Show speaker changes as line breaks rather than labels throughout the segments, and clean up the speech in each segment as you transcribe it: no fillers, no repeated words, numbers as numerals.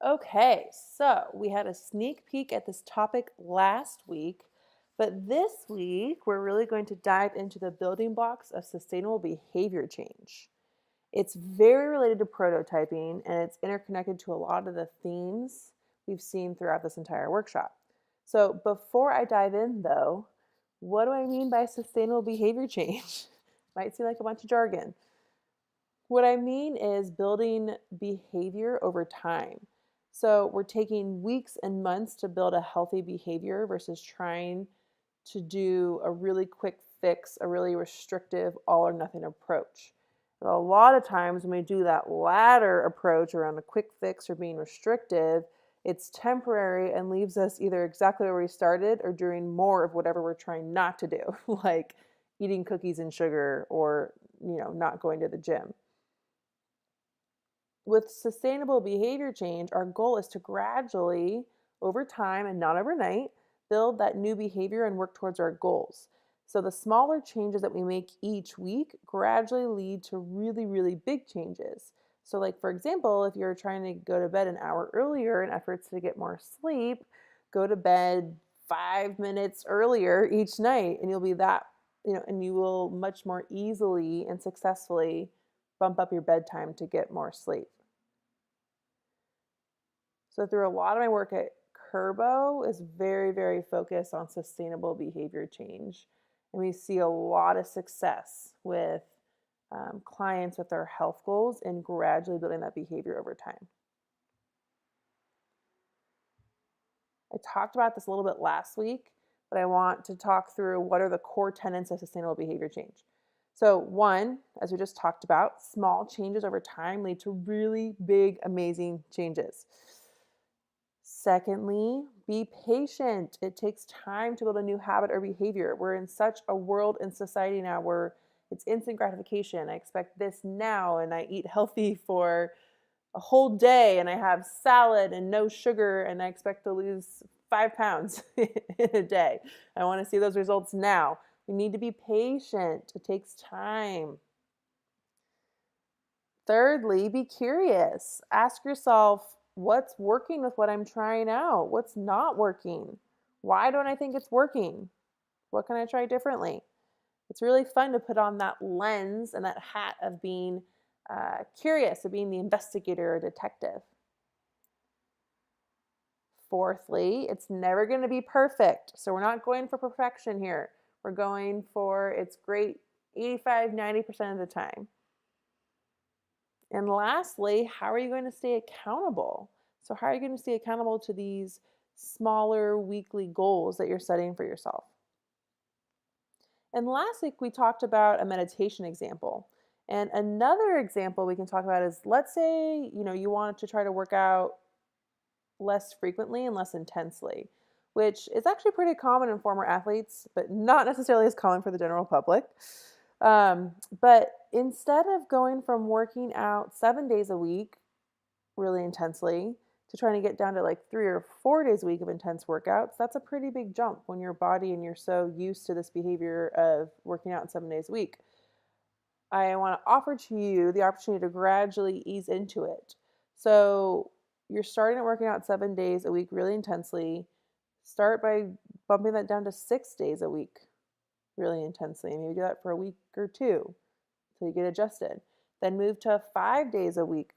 Okay, so we had a sneak peek at this topic last week, but this week we're really going to dive into the building blocks of sustainable behavior change. It's very related to prototyping and it's interconnected to a lot of the themes we've seen throughout this entire workshop. So, before I dive in though, what do I mean by sustainable behavior change? Might seem like a bunch of jargon. What I mean is building behavior over time. So we're taking weeks and months to build a healthy behavior versus trying to do a really quick fix, a really restrictive all or nothing approach. And a lot of times when we do that latter approach around a quick fix or being restrictive, it's temporary and leaves us either exactly where we started or doing more of whatever we're trying not to do, like eating cookies and sugar or, not going to the gym. With sustainable behavior change, our goal is to gradually, over time and not overnight, build that new behavior and work towards our goals. So the smaller changes that we make each week gradually lead to really, really big changes. So, like for example, if you're trying to go to bed an hour earlier in efforts to get more sleep, go to bed 5 minutes earlier each night, and you'll be and you will much more easily and successfully bump up your bedtime to get more sleep. So through a lot of my work at Kerbo is very, very focused on sustainable behavior change. And we see a lot of success with clients with their health goals and gradually building that behavior over time. I talked about this a little bit last week, but I want to talk through what are the core tenets of sustainable behavior change. So, one, as we just talked about, small changes over time lead to really big, amazing changes. Secondly, be patient. It takes time to build a new habit or behavior. We're in such a world and society now where it's instant gratification. I expect this now, and I eat healthy for a whole day, and I have salad and no sugar, and I expect to lose 5 pounds in a day. I want to see those results now. We need to be patient. It takes time. Thirdly, be curious. Ask yourself what's working with what I'm trying out? What's not working? Why don't I think it's working? What can I try differently? It's really fun to put on that lens and that hat of being curious, of being the investigator or detective. Fourthly, it's never going to be perfect. So we're not going for perfection here. We're going for it's great 85, 90% of the time. And lastly, how are you going to stay accountable? So, how are you going to stay accountable to these smaller weekly goals that you're setting for yourself? And last week, we talked about a meditation example. And another example we can talk about is let's say, you want to try to work out less frequently and less intensely, which is actually pretty common in former athletes, but not necessarily as common for the general public. But instead of going from working out 7 days a week really intensely to trying to get down to like 3 or 4 days a week of intense workouts, that's a pretty big jump when your body and you're so used to this behavior of working out 7 days a week. I want to offer to you the opportunity to gradually ease into it. So you're starting at working out 7 days a week really intensely. Start by bumping that down to 6 days a week really intensely. And maybe do that for a week or two until you get adjusted. Then move to 5 days a week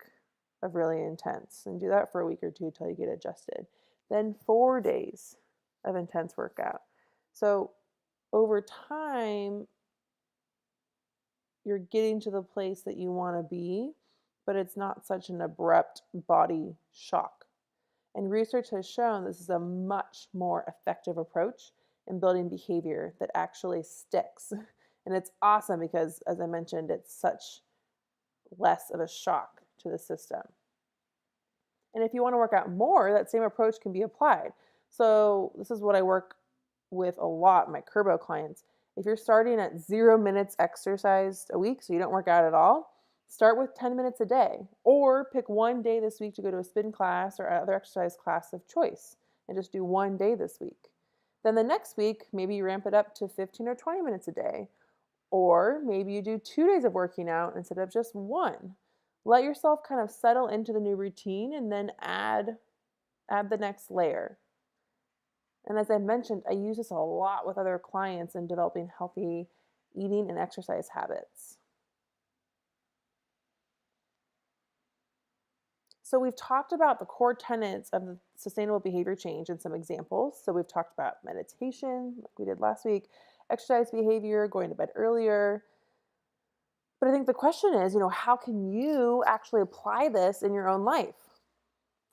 of really intense and do that for a week or two until you get adjusted. Then 4 days of intense workout. So over time, you're getting to the place that you want to be, but it's not such an abrupt body shock. And research has shown this is a much more effective approach in building behavior that actually sticks. And it's awesome because, as I mentioned, it's such less of a shock to the system. And if you want to work out more, that same approach can be applied. So, this is what I work with a lot, my Kerbo clients. If you're starting at 0 minutes exercised a week, so you don't work out at all, start with 10 minutes a day. Or pick one day this week to go to a spin class or other exercise class of choice and just do one day this week. Then the next week, maybe you ramp it up to 15 or 20 minutes a day. Or maybe you do 2 days of working out instead of just one. Let yourself kind of settle into the new routine and then add the next layer. And as I mentioned, I use this a lot with other clients in developing healthy eating and exercise habits. So we've talked about the core tenets of the sustainable behavior change and some examples. So we've talked about meditation, like we did last week, exercise behavior, going to bed earlier. But I think the question is, how can you actually apply this in your own life?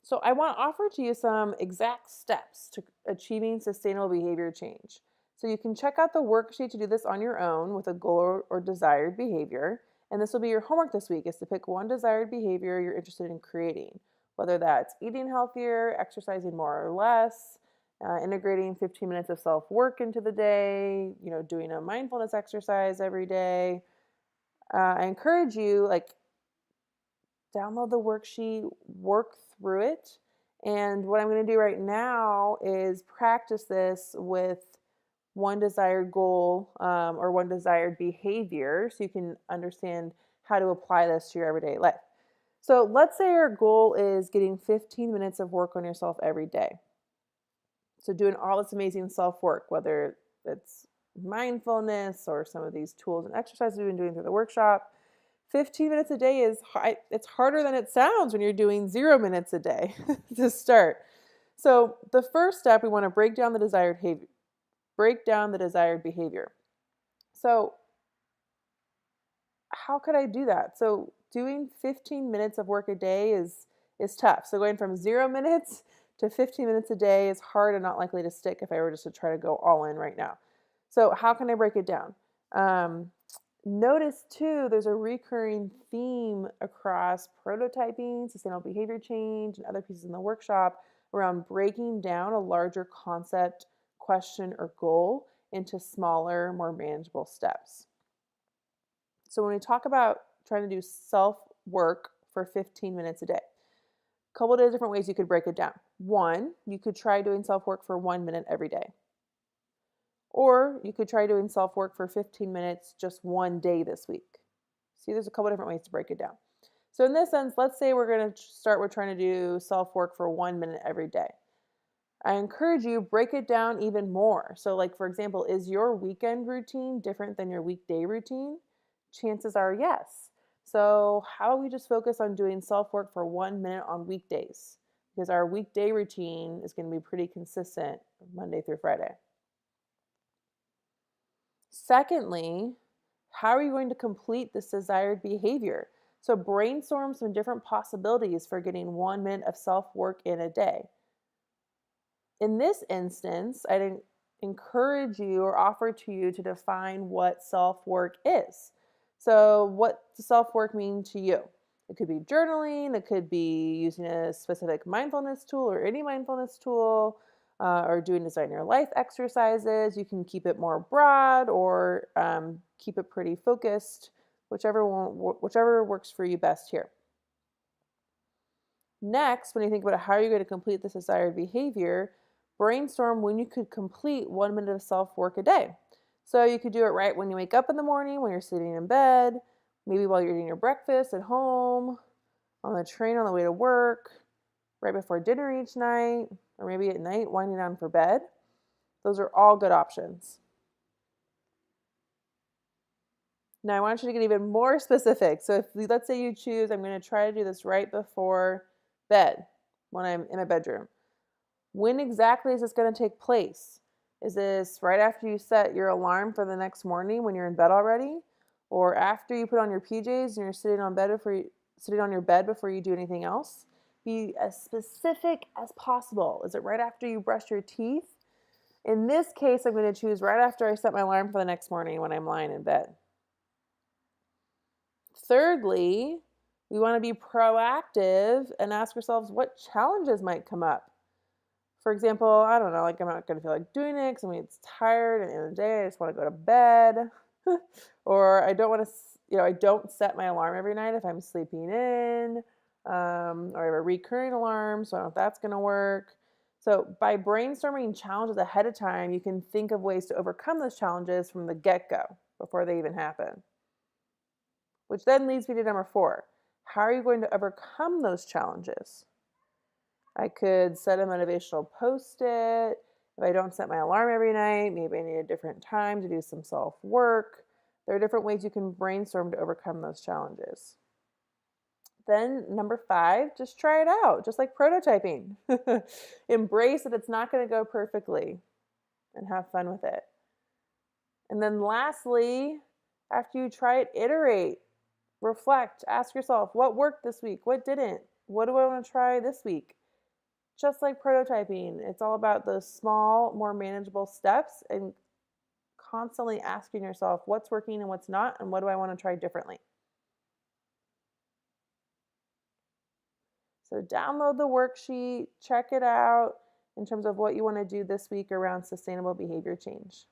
So I want to offer to you some exact steps to achieving sustainable behavior change. So you can check out the worksheet to do this on your own with a goal or desired behavior. And this will be your homework this week, is to pick one desired behavior you're interested in creating, whether that's eating healthier, exercising more or less, integrating 15 minutes of self-work into the day, doing a mindfulness exercise every day. I encourage you, download the worksheet, work through it. And what I'm going to do right now is practice this with one desired goal or one desired behavior so you can understand how to apply this to your everyday life. So let's say your goal is getting 15 minutes of work on yourself every day. So doing all this amazing self-work, whether it's mindfulness or some of these tools and exercises we've been doing through the workshop. 15 minutes a day it's harder than it sounds when you're doing 0 minutes a day to start. So the first step, we want to break down the desired behavior. So how could I do that? So doing 15 minutes of work a day is tough. So going from 0 minutes to 15 minutes a day is hard and not likely to stick if I were just to try to go all in right now. So how can I break it down? Notice too, there's a recurring theme across prototyping, sustainable behavior change, and other pieces in the workshop around breaking down a larger concept, question, or goal into smaller, more manageable steps. So when we talk about trying to do self-work for 15 minutes a day, a couple of different ways you could break it down. One, you could try doing self-work for 1 minute every day. Or you could try doing self-work for 15 minutes just one day this week. See, there's a couple different ways to break it down. So in this sense, let's say we're going to start with trying to do self-work for 1 minute every day. I encourage you, break it down even more. So for example, is your weekend routine different than your weekday routine? Chances are yes. So how about we just focus on doing self-work for 1 minute on weekdays? Because our weekday routine is going to be pretty consistent Monday through Friday. Secondly, how are you going to complete this desired behavior? So brainstorm some different possibilities for getting 1 minute of self-work in a day. In this instance, I'd encourage you or offer to you to define what self-work is. So what does self-work mean to you? It could be journaling, it could be using a specific mindfulness tool or any mindfulness tool, or doing design your life exercises. You can keep it more broad or keep it pretty focused, whichever works for you best here. Next, when you think about how you're going to complete this desired behavior, brainstorm when you could complete 1 minute of self-work a day. So you could do it right when you wake up in the morning, when you're sitting in bed, maybe while you're eating your breakfast at home, on the train on the way to work, right before dinner each night, or maybe at night winding down for bed. Those are all good options. Now I want you to get even more specific. So let's say you choose, I'm going to try to do this right before bed when I'm in my bedroom. When exactly is this going to take place? Is this right after you set your alarm for the next morning when you're in bed already? Or after you put on your PJs and you're sitting on your bed before you do anything else? Be as specific as possible. Is it right after you brush your teeth? In this case, I'm going to choose right after I set my alarm for the next morning when I'm lying in bed. Thirdly, we want to be proactive and ask ourselves what challenges might come up. For example, I don't know, I'm not going to feel like doing it because it's tired and at the end of the day, I just want to go to bed. Or I don't want to, I don't set my alarm every night if I'm sleeping in. Or I have a recurring alarm, so I don't know if that's going to work. So by brainstorming challenges ahead of time, you can think of ways to overcome those challenges from the get-go before they even happen. Which then leads me to number 4. How are you going to overcome those challenges? I could set a motivational post-it. If I don't set my alarm every night, maybe I need a different time to do some self-work. There are different ways you can brainstorm to overcome those challenges. Then, number 5, just try it out, just like prototyping. Embrace that it's not going to go perfectly and have fun with it. And then, lastly, after you try it, iterate, reflect, ask yourself what worked this week, what didn't, what do I want to try this week? Just like prototyping, it's all about those small, more manageable steps and constantly asking yourself what's working and what's not, and what do I want to try differently. So download the worksheet, check it out in terms of what you want to do this week around sustainable behavior change.